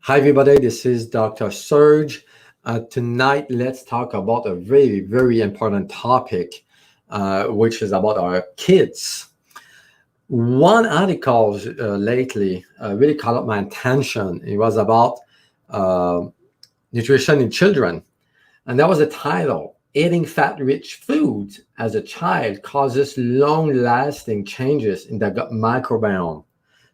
Hi, everybody. This is Dr. Serge. Tonight, let's talk about a very, very important topic, which is about our kids. One article lately really caught up my attention. It was about uh, nutrition in children. And that was the title: Eating Fat-Rich Foods as a Child Causes Long-Lasting Changes in the Gut Microbiome.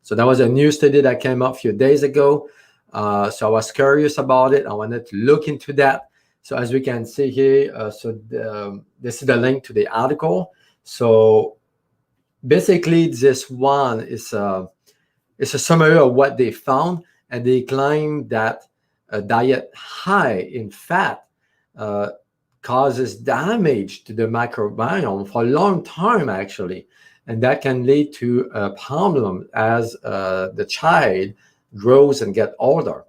So that was a new study that came up a few days ago. So I was curious about it. I wanted to look into that. So as we can see here, this is the link to the article. So basically, this one is a summary of what they found, and they claim that a diet high in fat uh, causes damage to the microbiome for a long time, actually, and that can lead to a problem as the child grows and get older.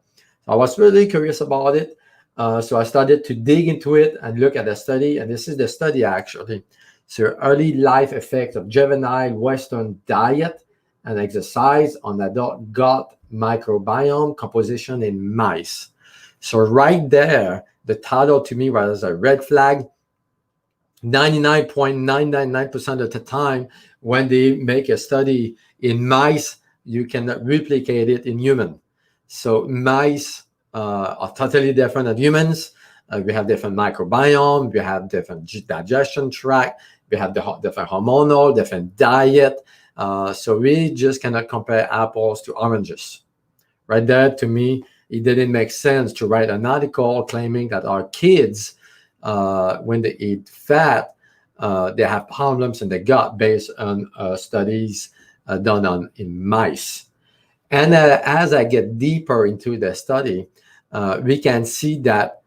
I was really curious about it, so I started to dig into it and look at the study, and this is the study actually. So early life effects of juvenile Western diet and exercise on adult gut microbiome composition in mice. So right there, the title to me was a red flag. 99.999% of the time when they make a study in mice, you cannot replicate it in human. So mice are totally different than humans. We have different microbiome, we have different digestion tract, we have different hormonal, different diet. So we just cannot compare apples to oranges. Right there, to me, it didn't make sense to write an article claiming that our kids, when they eat fat, they have problems in the gut based on studies done in mice. And as I get deeper into the study, we can see that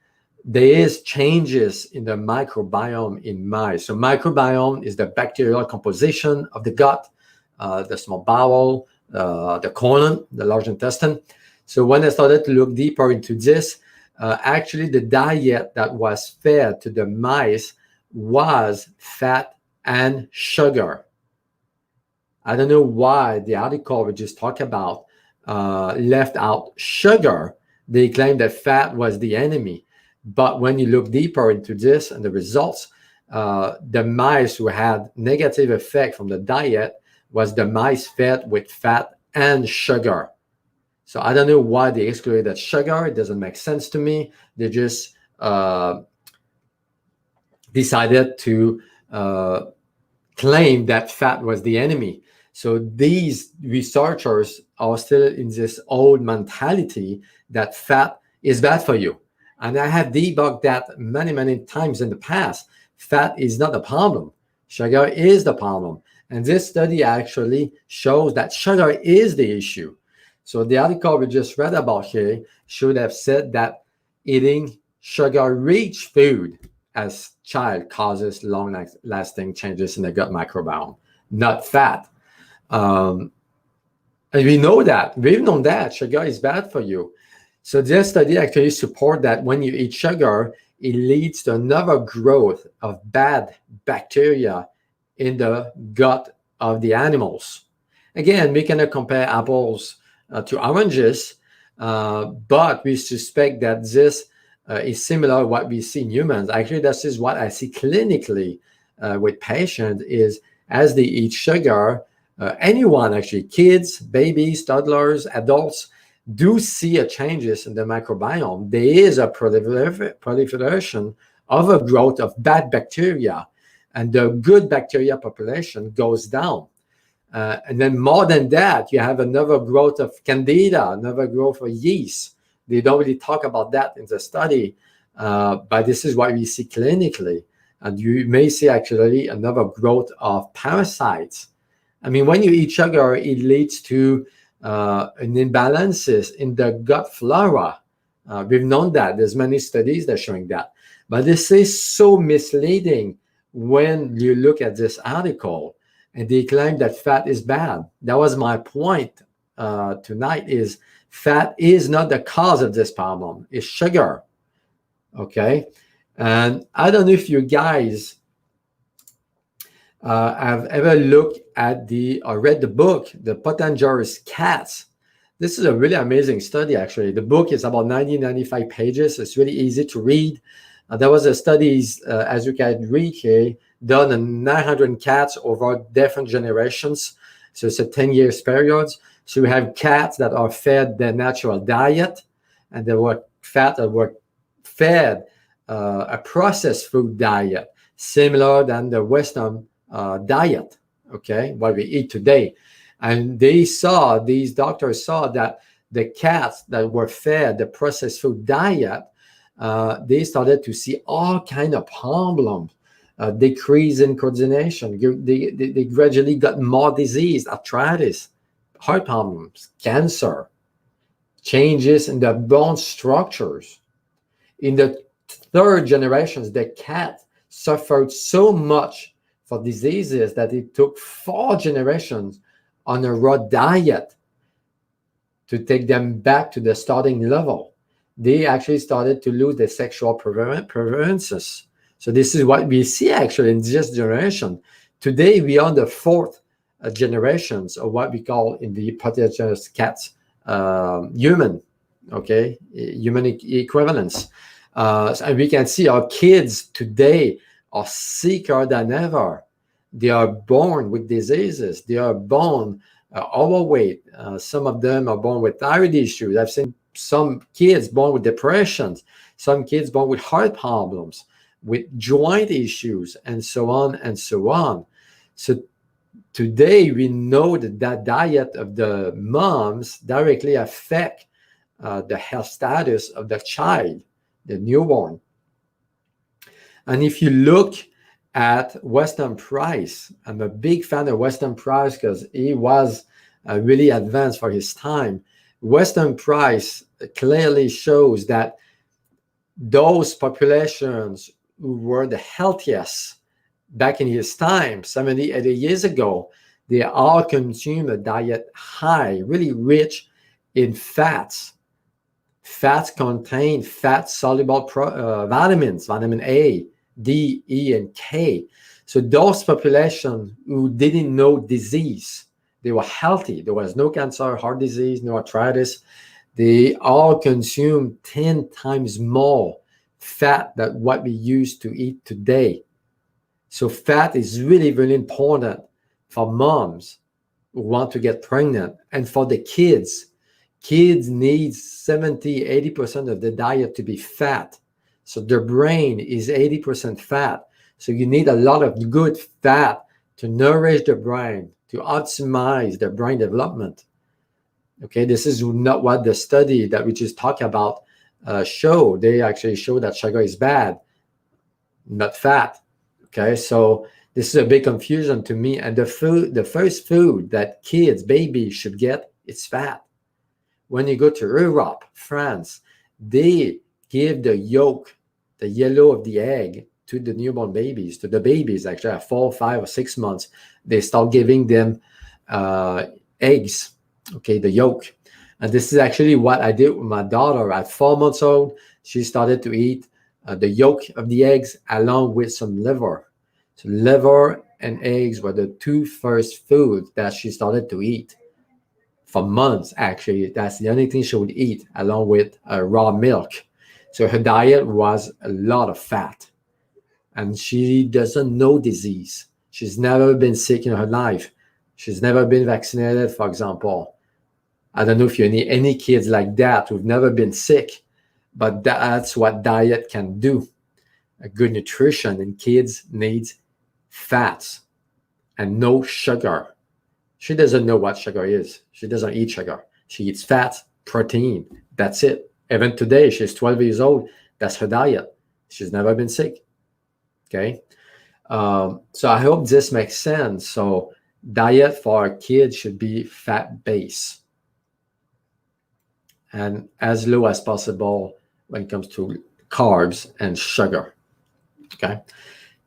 there is changes in the microbiome in mice. So microbiome is the bacterial composition of the gut, the small bowel, the colon, the large intestine. So when I started to look deeper into this, actually the diet that was fed to the mice was fat and sugar. I don't know why the article we just talked about left out sugar. They claimed that fat was the enemy. But when you look deeper into this and the results, the mice who had negative effect from the diet was the mice fed with fat and sugar. So I don't know why they excluded that sugar. It doesn't make sense to me. They just decided to claim that fat was the enemy. So these researchers are still in this old mentality that fat is bad for you. And I have debunked that many, many times in the past. Fat is not the problem. Sugar is the problem. And this study actually shows that sugar is the issue. So the article we just read about here should have said that eating sugar-rich food as child causes long-lasting changes in the gut microbiome, not fat. And we know that. We've known that sugar is bad for you. So this study actually supports that when you eat sugar, it leads to another growth of bad bacteria in the gut of the animals. Again, we cannot compare apples to oranges, but we suspect that this is similar to what we see in humans. Actually, this is what I see clinically with patients is as they eat sugar, anyone actually, kids, babies, toddlers, adults, do see a changes in the microbiome. There is a proliferation of a growth of bad bacteria, and the good bacteria population goes down. And then more than that, you have another growth of candida, another growth of yeast. They don't really talk about that in the study, but this is what we see clinically. And you may see actually another growth of parasites. I mean, when you eat sugar, it leads to an imbalances in the gut flora. We've known that. There's many studies that are showing that. But this is so misleading when you look at this article and they claim that fat is bad. That was my point tonight is fat is not the cause of this problem. It's sugar, okay? And I don't know if you guys have ever looked at or read the book, The Pottanger's Cats. This is a really amazing study, actually. The book is about 95 pages. It's really easy to read. There was a studies, as you can read here, done on 900 cats over different generations. So it's a 10 years period. So we have cats that are fed their natural diet, and there were fat that were fed a processed food diet, similar than the Western diet, okay, what we eat today. And these doctors saw that the cats that were fed the processed food diet, they started to see all kind of problems, decrease in coordination. They gradually got more disease, arthritis, heart problems, cancer, changes in the bone structures. In the third generations, the cat suffered so much for diseases that it took 4 generations on a raw diet to take them back to the starting level. They actually started to lose their sexual preferences. So this is what we see actually in this generation. Today, we are the 4th generations of what we call in the Proteus cats human, okay, human equivalence. And we can see our kids today are sicker than ever. They are born with diseases. They are born overweight. Some of them are born with thyroid issues. I've seen some kids born with depressions, some kids born with heart problems, with joint issues, and so on and so on. So today we know that diet of the moms directly affect the health status of the child, the newborn. And if you look at Weston Price, I'm a big fan of Weston Price because he was really advanced for his time. Weston Price clearly shows that those populations who were the healthiest back in his time, 70, 80 years ago, they all consume a diet high, really rich in fats. Fats contain fat-soluble vitamins, vitamin A, D, E, and K. So those populations who didn't know disease, they were healthy. There was no cancer, heart disease, no arthritis. They all consume 10 times more fat than what we used to eat today. So fat is really, really important for moms who want to get pregnant and for the kids. Kids need 70, 80% of the diet to be fat. So their brain is 80% fat. So you need a lot of good fat to nourish the brain, to optimize the brain development. Okay, this is not what the study that we just talked about show. They actually show that sugar is bad, not fat. Okay, so this is a big confusion to me. And the first food that kids, babies should get is fat. When you go to Europe, France, they give the yolk, the yellow of the egg, to the newborn babies, to the babies actually at 4, 5, or 6 months. They start giving them eggs, okay, the yolk. And this is actually what I did with my daughter at 4 months old. She started to eat the yolk of the eggs along with some liver. So liver and eggs were the 2 first foods that she started to eat. For months, actually, that's the only thing she would eat along with raw milk. So her diet was a lot of fat. And she doesn't know disease. She's never been sick in her life. She's never been vaccinated, for example. I don't know if you need any kids like that who've never been sick, but that's what diet can do. A good nutrition in kids needs fats and no sugar. She doesn't know what sugar is. She doesn't eat sugar. She eats fat, protein. That's it. Even today, she's 12 years old. That's her diet. She's never been sick. Okay. So I hope this makes sense. So diet for our kids should be fat-based and as low as possible when it comes to carbs and sugar. Okay.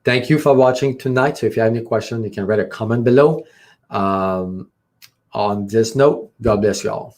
Thank you for watching tonight. So if you have any questions, you can write a comment below. On this note, God bless you all.